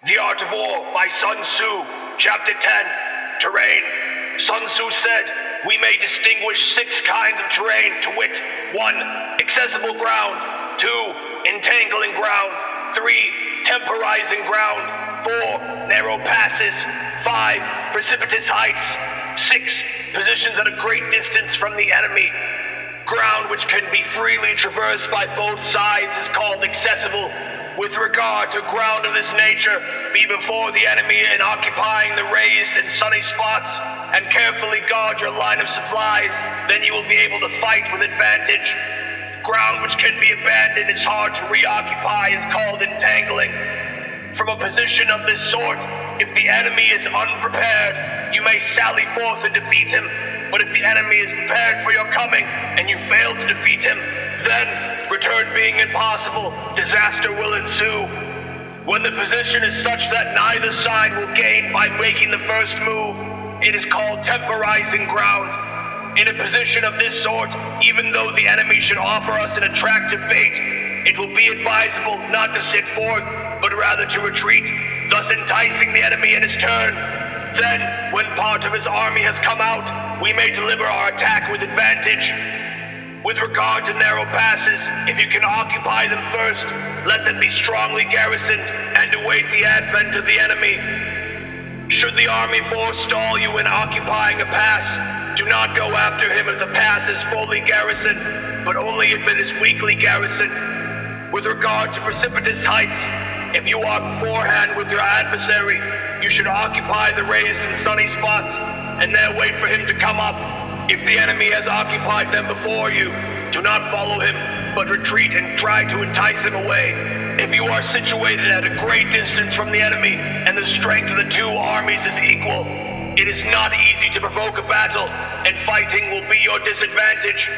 The Art of War by Sun Tzu, Chapter 10, Terrain. Sun Tzu said, we may distinguish 6 kinds of terrain, to wit, 1. Accessible ground, 2. Entangling ground, 3. Temporizing ground, 4. Narrow passes, 5. Precipitous heights, 6. Positions at a great distance from the enemy. Ground which can be freely traversed by both sides is called accessible. With regard to ground of this nature, be before the enemy in occupying the raised and sunny spots, and carefully guard your line of supplies, then you will be able to fight with advantage. Ground which can be abandoned is hard to reoccupy is called entangling. From a position of this sort, if the enemy is unprepared, you may sally forth and defeat him, but if the enemy is prepared for your coming, and you fail to defeat him, then, return being impossible, disaster will ensue. When the position is such that neither side will gain by making the first move, it is called temporizing ground. In a position of this sort, even though the enemy should offer us an attractive bait, it will be advisable not to sit forth, but rather to retreat, thus enticing the enemy in his turn. Then, when part of his army has come out, we may deliver our attack with advantage. With regard to narrow passes, if you can occupy them first, let them be strongly garrisoned and await the advent of the enemy. Should the army forestall you in occupying a pass, do not go after him if the pass is fully garrisoned, but only if it is weakly garrisoned. With regard to precipitous heights, if you are beforehand with your adversary, you should occupy the raised and sunny spots, and there wait for him to come up. If the enemy has occupied them before you, do not follow him, but retreat and try to entice him away. If you are situated at a great distance from the enemy, and the strength of the 2 armies is equal, it is not easy to provoke a battle, and fighting will be your disadvantage.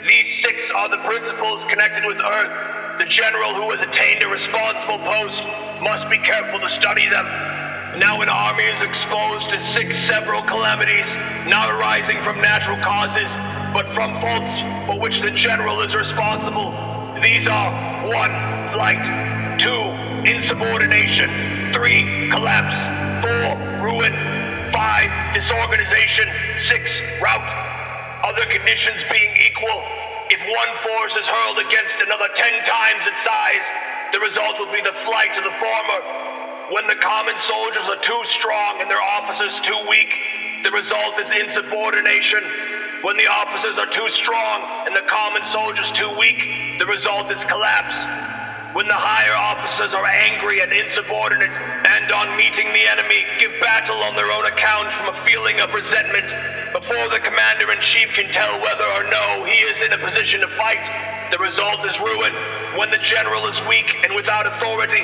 These 6 are the principles connected with Earth. The general who has attained a responsible post must be careful to study them. Now an army is exposed to 6 several calamities, not arising from natural causes, but from faults for which the general is responsible. These are 1. Flight, 2. Insubordination, 3. Collapse, 4. Ruin, 5. Disorganization, 6. Rout. Other conditions being equal, if one force is hurled against another 10 times its size, the result will be the flight of the former. When the common soldiers are too strong and their officers too weak, the result is insubordination. When the officers are too strong and the common soldiers too weak, the result is collapse. When the higher officers are angry and insubordinate, and on meeting the enemy, give battle on their own account from a feeling of resentment, before the commander-in-chief can tell whether or no he is in a position to fight, the result is ruin. When the general is weak and without authority,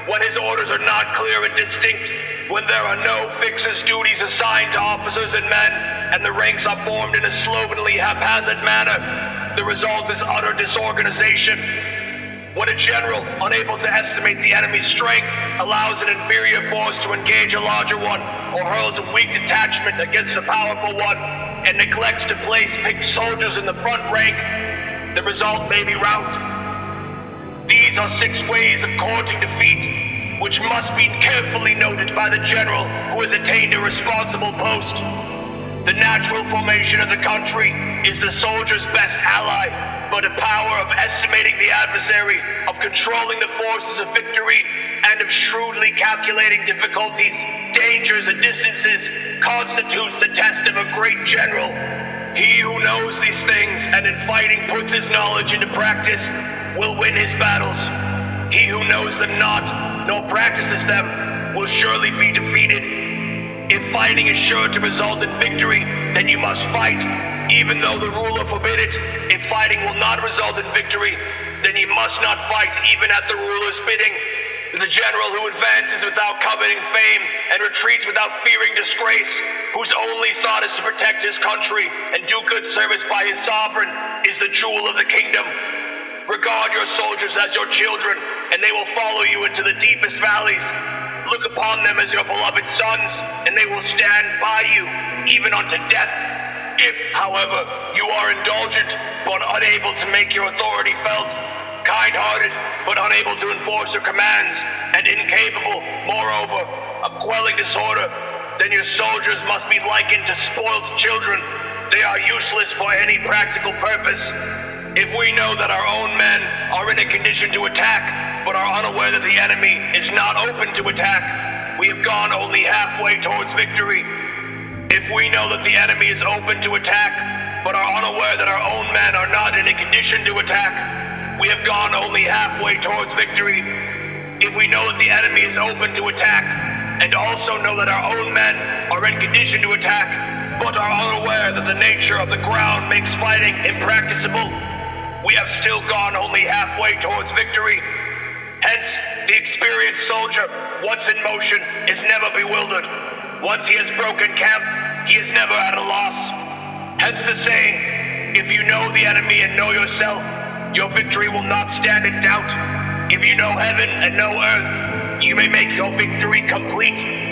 when his orders are not clear and distinct, when there are no fixed duties assigned to officers and men, and the ranks are formed in a slovenly, haphazard manner, the result is utter disorganization. When a general, unable to estimate the enemy's strength, allows an inferior force to engage a larger one, or hurls a weak detachment against a powerful one, and neglects to place picked soldiers in the front rank, the result may be rout. These are 6 ways of courting defeat, which must be carefully noted by the general who has attained a responsible post. The natural formation of the country is the soldier's best ally, but a power of estimating the adversary, of controlling the forces of victory, and of shrewdly calculating difficulties, dangers, and distances constitutes the test of a great general. He who knows these things and in fighting puts his knowledge into practice will win his battles. He who knows them not, nor practices them, will surely be defeated. If fighting is sure to result in victory, then you must fight, even though the ruler forbid it. If fighting will not result in victory, then you must not fight even at the ruler's bidding. The general who advances without coveting fame and retreats without fearing disgrace, whose only thought is to protect his country and do good service by his sovereign, is the jewel of the kingdom. Regard your soldiers as your children, and they will follow you into the deepest valleys. Look upon them as your beloved sons, and they will stand by you, even unto death. If, however, you are indulgent, but unable to make your authority felt, kind-hearted, but unable to enforce your commands, and incapable, more moreover, of quelling disorder, then your soldiers must be likened to spoiled children. They are useless for any practical purpose. If we know that our own men are in a condition to attack, but are unaware that the enemy is not open to attack, we have gone only halfway towards victory. If we know that the enemy is open to attack, but are unaware that our own men are not in a condition to attack, we have gone only halfway towards victory. If we know that the enemy is open to attack, and also know that our own men are in condition to attack, but are unaware that the nature of the ground makes fighting impracticable, we have still gone only halfway towards victory. Hence, the experienced soldier, once in motion, is never bewildered. Once he has broken camp, he is never at a loss. Hence the saying, if you know the enemy and know yourself, your victory will not stand in doubt. If you know heaven and know earth, you may make your victory complete.